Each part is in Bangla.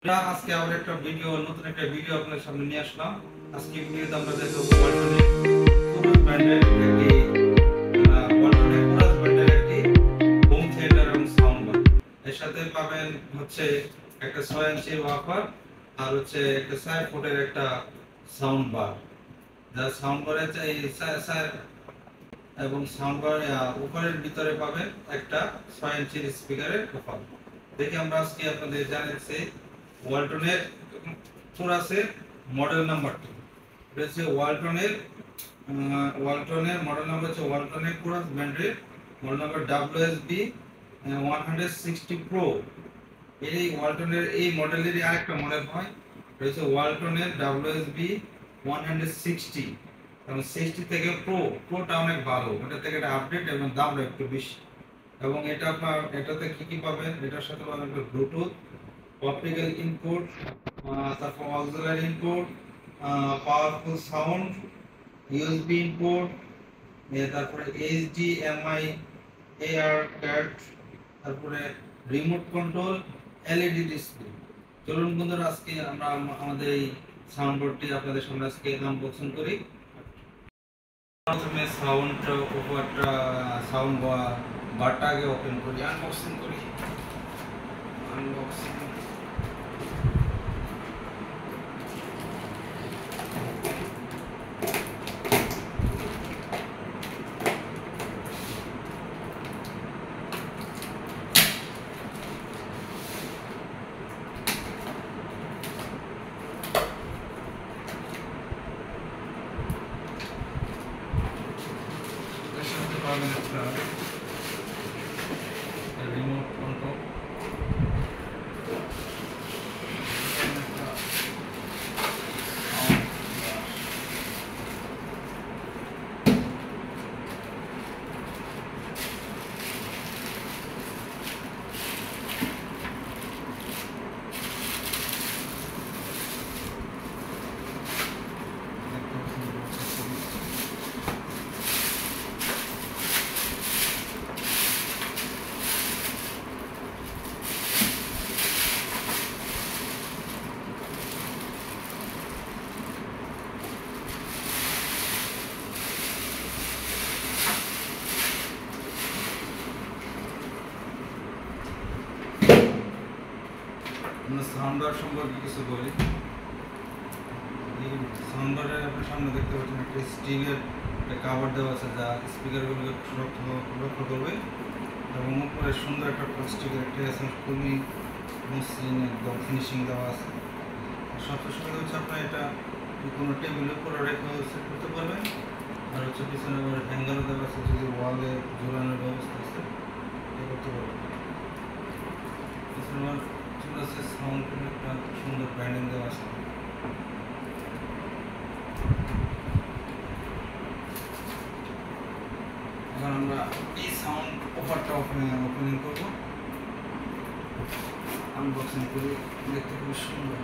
আজকে আবার একটা ভিডিও, নতুন একটা ভিডিও আপনাদের সামনে নিয়ে আসলাম। আজকে ভিডিওতে আমরা দেখব ওয়ালটনের কোরাস ব্র্যান্ডের একটি হোম থিয়েটার এবং সাউন্ড বার। এর সাথে পাবেন হচ্ছে একটা 6 ইঞ্চি ওয়াফার আর হচ্ছে একটা 4 ফুটের একটা সাউন্ড বার। যা সাউন্ড বারে এবং সাউন্ড বার উপরের ভিতরে পাবেন একটা 6 ইঞ্চির স্পিকারের কভার। দেখি আমরা আজকে আপনাদের জানাচ্ছি ওয়ালটনের কোরাসের মডেল নাম্বারটি। এটা হচ্ছে ওয়ালটনের মডেল নাম্বার হচ্ছে ওয়ালটনের কোরাস ব্র্যান্ডের মডেল নাম্বার WSB 160 প্রো। এই ওয়ালটনের এই মডেলেরই আরেকটা মডেল হয়, এটা হচ্ছে ওয়ালটনের WSB 160, এবং 60 থেকে প্রোটা অনেক ভালো, এটা থেকে এটা আপডেট এবং দামটা একটু বেশি। এবং এটা আপনার এটাতে কি কি পাবেন, এটার সাথে পাবেন ব্লুটুথ, অপটিক্যাল ইনপুট, তারপর auxiliary input, powerful sound, USB input, তারপরে HDMI AR কার্ড, তারপরে রিমোট কন্ট্রোল, LED ডিসপ্লে। চলুন বন্ধুরা, আজকে আমরা আমাদের এই সাউন্ড বোর্ডটি আপনাদের সামনে আজকে আনবক্সিং করি। প্রথমে সাউন্ড বারটা আগে ওপেন করি, আনবক্সিং করি। আনবক্সিং রিমোট কন্ট্রোল, সাউন্ডার সম্পর্কে কিছু বলি। এই সাউন্ডারের আপনার সামনে দেখতে পাচ্ছেন একটা স্টিলের একটা কাভার দেওয়া আছে, যা স্পিকারগুলোকে সুরক্ষা করবে, এবং উপরে সুন্দর একটা প্লাস্টিকের একটা খুবই মসৃণ একদম ফিনিশিং দেওয়া আছে। সবচেয়ে সুবিধা হচ্ছে আপনার এটা কোনো টেবিলের উপরে রেখে সেট করতে পারবেন। আর হচ্ছে পিছনে আবার হ্যাঙ্গারও দেওয়া আছে, যদি ওয়ালে ঝোলানোর ব্যবস্থা আছে এটা করতে পারবেন। পিছনে আবার আছে সাউন্ড একটা সুন্দর ব্র্যান্ডিং দেওয়া আছে। এখন আমরা এই সাউন্ড অফারটা ওপেনিং করবো, আনবক্সিং করে। দেখতে খুবই সুন্দর।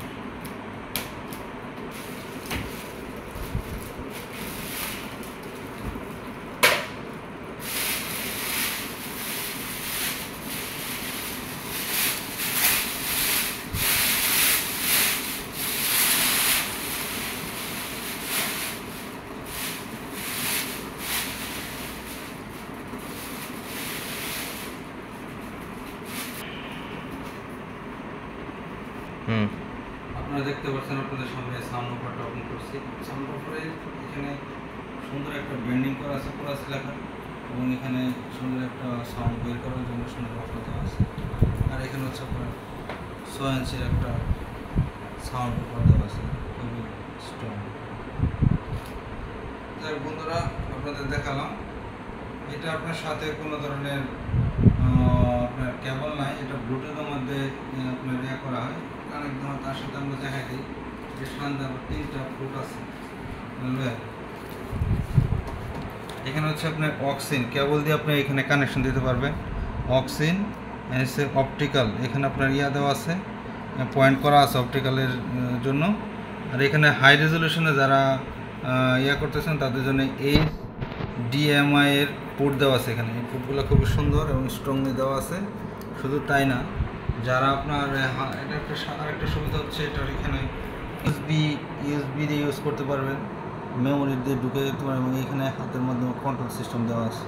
আপনারা দেখতে পাচ্ছেন আপনাদের সামনে সাউন্ড অফারটা ওপেন করছি। সাউন্ড অফারে এখানে সুন্দর একটা ব্র্যান্ডিং করা আছে, কোরাস লেখা, এবং এখানে সুন্দর একটা সাউন্ড বের করার জন্য সুন্দর অফার দেওয়া আছে। আর এখানে হচ্ছে আপনার 6 ইঞ্চির একটা সাউন্ড অফার দেওয়া আছে, খুবই স্ট্রং। যাই বন্ধুরা, আপনাদের দেখালাম। এটা আপনার সাথে কোনো ধরনের আপনার কেবল নাই, এটা ব্লুটুথের মধ্যে আপনার ইয়ে করা হয়, কানেক্ট দেওয়া। তার সাথে আমরা দেখা দিই যে সামনে আবার 3টা ফুট আছে। এখানে হচ্ছে আপনার অক্সিন কেবল দিয়ে আপনি এখানে কানেকশন দিতে পারবেন। অক্সিন এসে অপটিক্যাল, এখানে আপনার ইয়া দেওয়া আছে, পয়েন্ট করা আছে অপটিক্যালের জন্য। আর এখানে হাই রেজলিউশনে যারা ইয়া করতেছেন তাদের জন্য HDMI এর পোর্ট দেওয়া আছে। এখানে এই পোর্টগুলো খুবই সুন্দর এবং স্ট্রংলি দেওয়া আছে। শুধু তাই না, যারা আপনার এটা আরেকটা সুবিধা হচ্ছে এটার এখানে ইউএসবি দিয়ে ইউজ করতে পারবেন, মেমোরি দিয়ে ঢুকে যেতে পারবেন এবং এখানে হাতের মাধ্যমে কন্ট্রোল সিস্টেম দেওয়া আছে।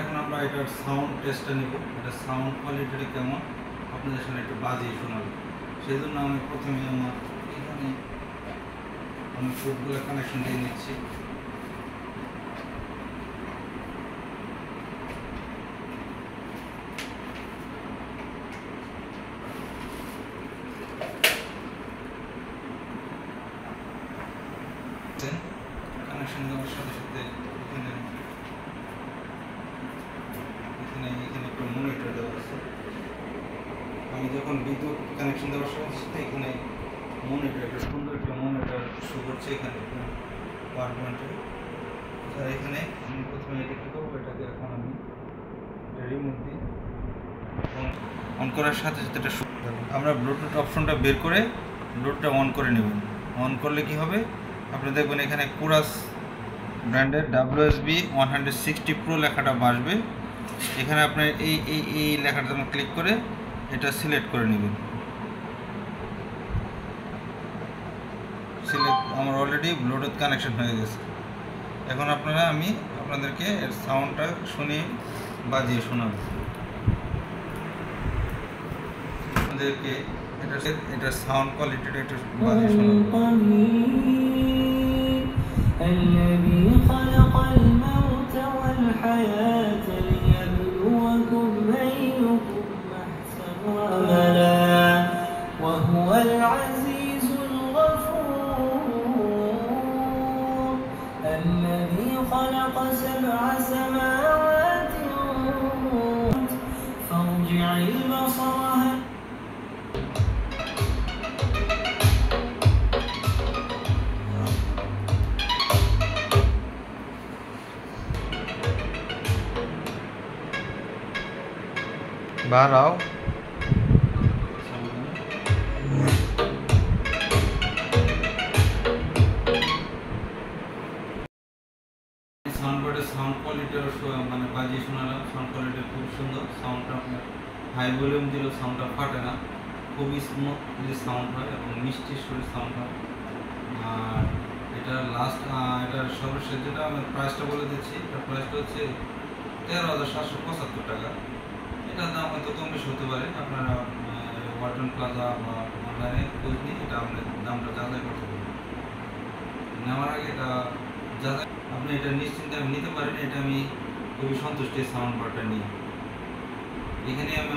এখন আমরা এটার সাউন্ড টেস্টটা নিব, এটা সাউন্ড কোয়ালিটিটা কেমন আপনাদের সামনে একটু বাজিয়ে শোনাবো। সেই জন্য আমি প্রথমে আমার এখানে আমি পোর্টগুলো কানেকশন দিয়ে নিচ্ছি। কানেকশন দেওয়ার সাথে সাথে এখানে একটা মনিটর দেওয়া আছে। আমি যখন বিদ্যুৎ কানেকশন দেওয়ার সাথে সাথে এখানে মনিটর, একটা সুন্দর একটা মনিটর শো করছে এখানে পাওয়ার পয়েন্টে। আর এখানে আমি প্রথমে এটা কী করবো, এটাকে এখন আমি এটা রিমোট দিই অন করার সাথে সাথে এটা আমরা ব্লুটুথ অপশনটা বের করে ব্লুটুথটা অন করে নেবেন। অন করলে কি হবে, আপনি দেখবেন এখানে কুরাস ব্র্যান্ডের WSB 160 Pro লেখাটা আসবে। এখানে আপনার এই লেখাটা যখন ক্লিক করে এটা সিলেক্ট করে নেবেন। আমার অলরেডি ব্লুটুথ কানেকশন হয়ে গেছে। এখন আমি আপনাদেরকে এর সাউন্ডটা শুনিয়ে বাজিয়ে শোনাবো। আপনাদেরকে এটা সাউন্ড কোয়ালিটিটা একটু বাজিয়ে শোনাবো। الذي خلق الموت والحياة ليبلوكم أيكم أحسن عملا وهو العزيز الغفور الذي خلق 7 سماوات فارجع البصر बाहर आओ। সাউন্ড কোয়ালিটি মানে বাজিয়ে শোনালাম, সাউন্ড কোয়ালিটি খুব সুন্দর। সাউন্ডটা আপনার হাই ভলিউম দিলেও সাউন্ডটা ফাটে না, খুবই স্মুথলি সাউন্ড হয় এবং মিষ্টি সুরে সাউন্ড হয়। আর এটার এটার সর্বশেষ যেটা আমি প্রাইসটা বলে দিচ্ছি, এটার প্রাইসটা হচ্ছে 13,775 টাকা। এটার দাম হয়তো কম বেশি হতে পারে, আপনারা ওয়ালটন প্লাজা বা অনলাইনে খোঁজ নিয়ে এটা আপনার দামটা যাচাই করতে পারেন। নেওয়ার আগে এটা যাচাই আপনি এটা নিশ্চিন্তে নিতে পারেন। এটা আমি খুবই সন্তুষ্ট সাউন্ড বারটা নিয়ে। এখানে আমি